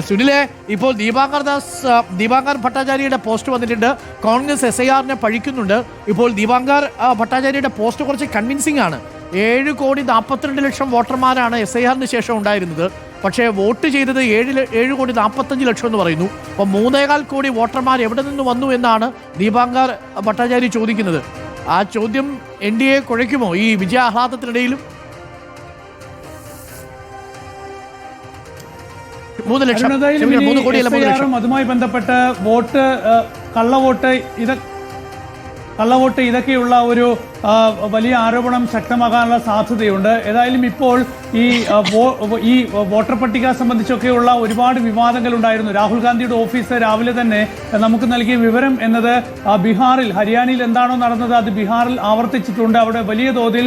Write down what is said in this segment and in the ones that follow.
സുനിലെ, ഇപ്പോൾ ദീപാങ്കർ ഭട്ടാചാര്യയുടെ പോസ്റ്റ് വന്നിട്ടുണ്ട്. കോൺഗ്രസ് SIR-നെ പഴിക്കുന്നുണ്ട്. ഇപ്പോൾ ദീപാങ്കർ ഭട്ടാചാര്യയുടെ പോസ്റ്റ് കുറച്ച് കൺവിൻസിംഗ് ആണ്. 7,42,00,000 വോട്ടർമാരാണ് SIR-ന് ശേഷം ഉണ്ടായിരുന്നത്. പക്ഷേ വോട്ട് ചെയ്തത് 7,45,00,000 എന്ന് പറയുന്നു. അപ്പോൾ 3.25 കോടി വോട്ടർമാർ എവിടെ നിന്ന് വന്നു എന്നാണ് ദീപാങ്കർ ഭട്ടാചാര്യ ചോദിക്കുന്നത്. ആ ചോദ്യം NDA കുഴയ്ക്കുമോ ഈ വിജയാഹ്ലാദത്തിനിടയിലും? 3 ലക്ഷം അതുമായി ബന്ധപ്പെട്ട് കള്ളവോട്ട് ഇതൊക്കെയുള്ള ഒരു വലിയ ആരോപണം ശക്തമാകാനുള്ള സാധ്യതയുണ്ട്. ഏതായാലും ഇപ്പോൾ ഈ വോട്ടർ പട്ടിക സംബന്ധിച്ചൊക്കെയുള്ള ഒരുപാട് വിവാദങ്ങൾ ഉണ്ടായിരുന്നു. രാഹുൽ ഗാന്ധിയുടെ ഓഫീസ് രാവിലെ തന്നെ നമുക്ക് നൽകിയ വിവരം എന്നത് ബീഹാറിൽ, ഹരിയാനയിൽ എന്താണോ നടന്നത് അത് ബീഹാറിൽ ആവർത്തിച്ചിട്ടുണ്ട്. അവിടെ വലിയ തോതിൽ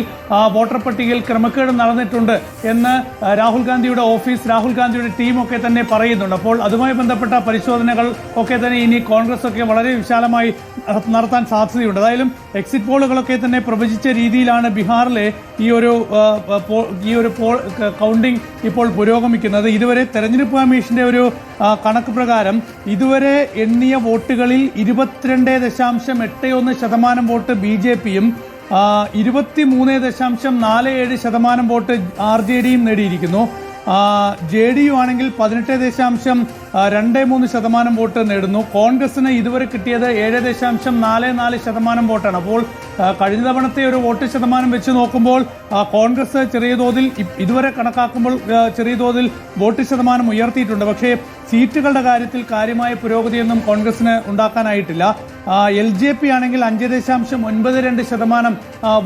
വോട്ടർ പട്ടികയിൽ ക്രമക്കേട് നടന്നിട്ടുണ്ട് എന്ന് രാഹുൽ ഗാന്ധിയുടെ ഓഫീസ്, രാഹുൽ ഗാന്ധിയുടെ ടീമൊക്കെ തന്നെ പറയുന്നുണ്ട്. അപ്പോൾ അതുമായി ബന്ധപ്പെട്ട പരിശോധനകൾ ഒക്കെ തന്നെ ഇനി കോൺഗ്രസ് ഒക്കെ വളരെ വിശാലമായി നടത്താൻ സാധ്യതയുണ്ട്. ഏതായാലും എക്സിറ്റ് പോളുകളൊക്കെ തന്നെ പ്രവചിച്ച രീതിയിലാണ് ബീഹാറിലെ ഈ ഒരു കൗണ്ടിംഗ് ഇപ്പോൾ പുരോഗമിക്കുന്നത്. ഇതുവരെ തെരഞ്ഞെടുപ്പ് കമ്മീഷന്റെ ഒരു കണക്ക് പ്രകാരം ഇതുവരെ എണ്ണിയ വോട്ടുകളിൽ 22.81% വോട്ട് BJPയും 23.47% വോട്ട് RJDയും നേടിയിരിക്കുന്നു. JDU ആണെങ്കിൽ 18.23% വോട്ട് നേടുന്നു. കോൺഗ്രസിന് ഇതുവരെ കിട്ടിയത് 7.44% വോട്ടാണ്. അപ്പോൾ കഴിഞ്ഞ തവണത്തെ ഒരു വോട്ട് ശതമാനം വെച്ച് നോക്കുമ്പോൾ കോൺഗ്രസ് ചെറിയ തോതിൽ ഇതുവരെ കണക്കാക്കുമ്പോൾ ചെറിയ തോതിൽ വോട്ട് ശതമാനം ഉയർത്തിയിട്ടുണ്ട്. പക്ഷേ സീറ്റുകളുടെ കാര്യത്തിൽ കാര്യമായ പുരോഗതിയൊന്നും കോൺഗ്രസിന് ഉണ്ടാക്കാനായിട്ടില്ല. LJP ആണെങ്കിൽ 5.92%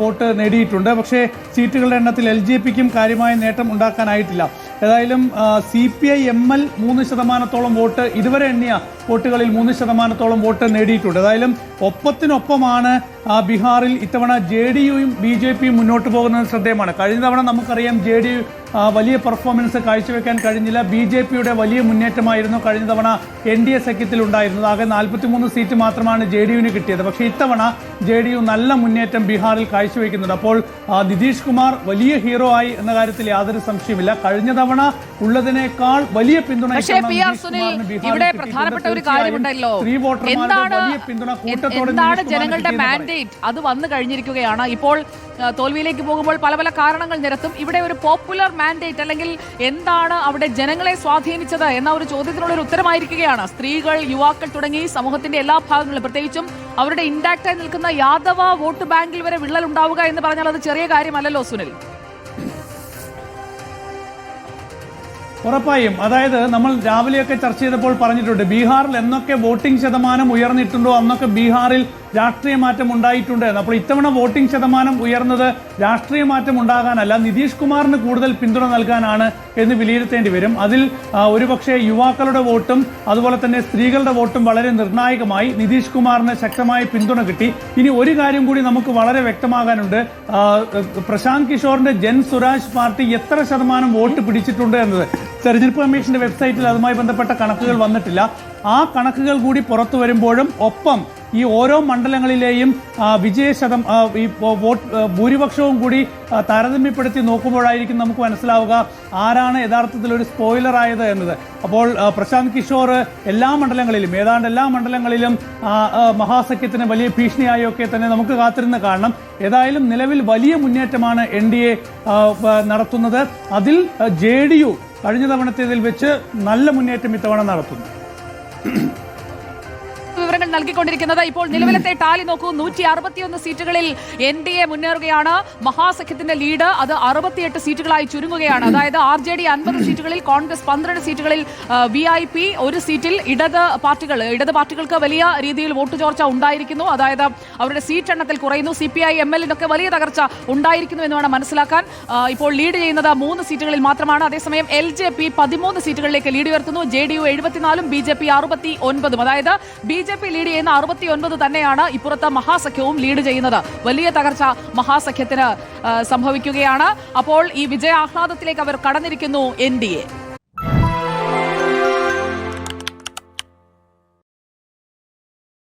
വോട്ട് നേടിയിട്ടുണ്ട്. പക്ഷേ സീറ്റുകളുടെ എണ്ണത്തിൽ LJPക്കും കാര്യമായ നേട്ടം ഉണ്ടാക്കാനായിട്ടില്ല. ഏതായാലും CPI ML 3% വോട്ട്, ഇതുവരെ എണ്ണിയ വോട്ടുകളിൽ 3% വോട്ട് നേടിയിട്ടുണ്ട്. ഏതായാലും ഒപ്പത്തിനൊപ്പമാണ് ബീഹാറിൽ ഇത്തവണ JDUയും BJPയും മുന്നോട്ട് പോകുന്നത് ശ്രദ്ധേയമാണ്. കഴിഞ്ഞ തവണ നമുക്കറിയാം JDU വലിയ പെർഫോമൻസ് കാഴ്ചവെക്കാൻ കഴിഞ്ഞില്ല. BJPയുടെ വലിയ മുന്നേറ്റമായിരുന്നു കഴിഞ്ഞ തവണ NDA സഖ്യത്തിൽ ഉണ്ടായിരുന്നത്. ആകെ 43 സീറ്റ് മാത്രമാണ് JDUവിന് കിട്ടിയത്. പക്ഷേ ഇത്തവണ JDU നല്ല മുന്നേറ്റം ബീഹാറിൽ കാഴ്ചവെക്കുന്നുണ്ട്. അപ്പോൾ നിതീഷ് കുമാർ വലിയ ഹീറോ ആയി എന്ന കാര്യത്തിൽ യാതൊരു സംശയമില്ല. കഴിഞ്ഞ തവണ ഉള്ളതിനേക്കാൾ വലിയ പിന്തുണ ജനങ്ങളുടെ മാൻഡേറ്റ് അത് വന്നു കഴിഞ്ഞിരിക്കുകയാണ്. ഇപ്പോൾ തോൽവിയിലേക്ക് പോകുമ്പോൾ പല പല കാരണങ്ങൾ നിരത്തും. ഇവിടെ ഒരു പോപ്പുലർ മാൻഡേറ്റ് അല്ലെങ്കിൽ എന്താണ് അവിടെ ജനങ്ങളെ സ്വാധീനിച്ചത് എന്ന ഒരു ചോദ്യത്തിനുള്ള ഒരു ഉത്തരമായിരിക്കുകയാണ്. സ്ത്രീകൾ, യുവാക്കൾ തുടങ്ങി സമൂഹത്തിന്റെ എല്ലാ ഭാഗങ്ങളിലും പ്രത്യേകിച്ചും അവരുടെ ഇൻടാക്റ്റായി നിൽക്കുന്ന യാദവ വോട്ട് ബാങ്കിൽ വരെ വിള്ളൽ ഉണ്ടാവുക എന്ന് പറഞ്ഞാൽ അത് ചെറിയ കാര്യമല്ലല്ലോ സുനിൽ. ഉറപ്പായും, അതായത് നമ്മൾ രാവിലെയൊക്കെ ചർച്ച ചെയ്തപ്പോൾ പറഞ്ഞിട്ടുണ്ട് ബീഹാറിൽ എന്നൊക്കെ വോട്ടിംഗ് ശതമാനം ഉയർന്നിട്ടുണ്ടോ അന്നൊക്കെ ബീഹാറിൽ രാഷ്ട്രീയ മാറ്റം ഉണ്ടായിട്ടുണ്ട് എന്ന്. അപ്പോൾ ഇത്തവണ വോട്ടിംഗ് ശതമാനം ഉയർന്നത് രാഷ്ട്രീയ മാറ്റം ഉണ്ടാകാനല്ല, നിതീഷ് കുമാറിന് കൂടുതൽ പിന്തുണ നൽകാനാണ് എന്ന് വിലയിരുത്തേണ്ടി വരും. അതിൽ ഒരുപക്ഷെ യുവാക്കളുടെ വോട്ടും അതുപോലെ തന്നെ സ്ത്രീകളുടെ വോട്ടും വളരെ നിർണായകമായി. നിതീഷ് കുമാറിന് ശക്തമായ പിന്തുണ കിട്ടി. ഇനി ഒരു കാര്യം കൂടി നമുക്ക് വളരെ വ്യക്തമാകാനുണ്ട്. പ്രശാന്ത് കിഷോറിന്റെ ജൻ സ്വരാജ് പാർട്ടി എത്ര ശതമാനം വോട്ട് പിടിച്ചിട്ടുണ്ട് എന്നത് തെരഞ്ഞെടുപ്പ് കമ്മീഷന്റെ വെബ്സൈറ്റിൽ അതുമായി ബന്ധപ്പെട്ട കണക്കുകൾ വന്നിട്ടില്ല. ആ കണക്കുകൾ കൂടി പുറത്തു വരുമ്പോഴും ഒപ്പം ഈ ഓരോ മണ്ഡലങ്ങളിലെയും ഭൂരിപക്ഷവും കൂടി താരതമ്യപ്പെടുത്തി നോക്കുമ്പോഴായിരിക്കും നമുക്ക് മനസ്സിലാവുക ആരാണ് യഥാർത്ഥത്തിൽ ഒരു സ്പോയിലർ ആയത് എന്നത്. അപ്പോൾ പ്രശാന്ത് കിഷോർ എല്ലാ മണ്ഡലങ്ങളിലും, ഏതാണ്ട് എല്ലാ മണ്ഡലങ്ങളിലും മഹാസഖ്യത്തിന് വലിയ ഭീഷണിയായൊക്കെ തന്നെ നമുക്ക് കാത്തിരുന്ന് കാണണം. ഏതായാലും നിലവിൽ വലിയ മുന്നേറ്റമാണ് NDA നടത്തുന്നത്. അതിൽ JDU കഴിഞ്ഞ തവണത്തേതിൽ വെച്ച് നല്ല മുന്നേറ്റം ഇത്തവണ നടത്തുന്നു. വിവരങ്ങൾ നൽകിക്കൊണ്ടിരിക്കുന്നത് ഇപ്പോൾ നിലവിലത്തെ ടാലി നോക്കൂ. 161 സീറ്റുകളിൽ NDA മുന്നേറുകയാണ്. മഹാസഖ്യത്തിന്റെ ലീഡ് അത് 68 സീറ്റുകളായി ചുരുങ്ങുകയാണ്. അതായത് RJD 50 സീറ്റുകളിൽ, കോൺഗ്രസ് 12 സീറ്റുകളിൽ, VIP 1 സീറ്റിൽ. ഇടത് പാർട്ടികൾക്ക് വലിയ രീതിയിൽ വോട്ട് ചോർച്ച ഉണ്ടായിരിക്കുന്നു. അതായത് അവരുടെ സീറ്റ് എണ്ണത്തിൽ കുറയുന്നു. CPI MLനൊക്കെ വലിയ തകർച്ച ഉണ്ടായിരിക്കുന്നു എന്ന് വേണം മനസ്സിലാക്കാൻ. ഇപ്പോൾ ലീഡ് ചെയ്യുന്നത് 3 സീറ്റുകളിൽ മാത്രമാണ്. അതേസമയം LJP 13 സീറ്റുകളിലേക്ക് ലീഡ് ഉയർത്തുന്നു. JDU 74, BJP 69. അതായത് BJP ലീഡ് ചെയ്യുന്ന 69 തന്നെയാണ്. ഇപ്പുറത്ത് മഹാസഖ്യവും ലീഡ് ചെയ്യുന്നത്. വലിയ തകർച്ച മഹാസഖ്യത്തിന് സംഭവിക്കുകയാണ്. അപ്പോൾ ഈ വിജയാഹ്ലാദത്തിലേക്ക് അവർ കടന്നിരിക്കുന്നു NDA.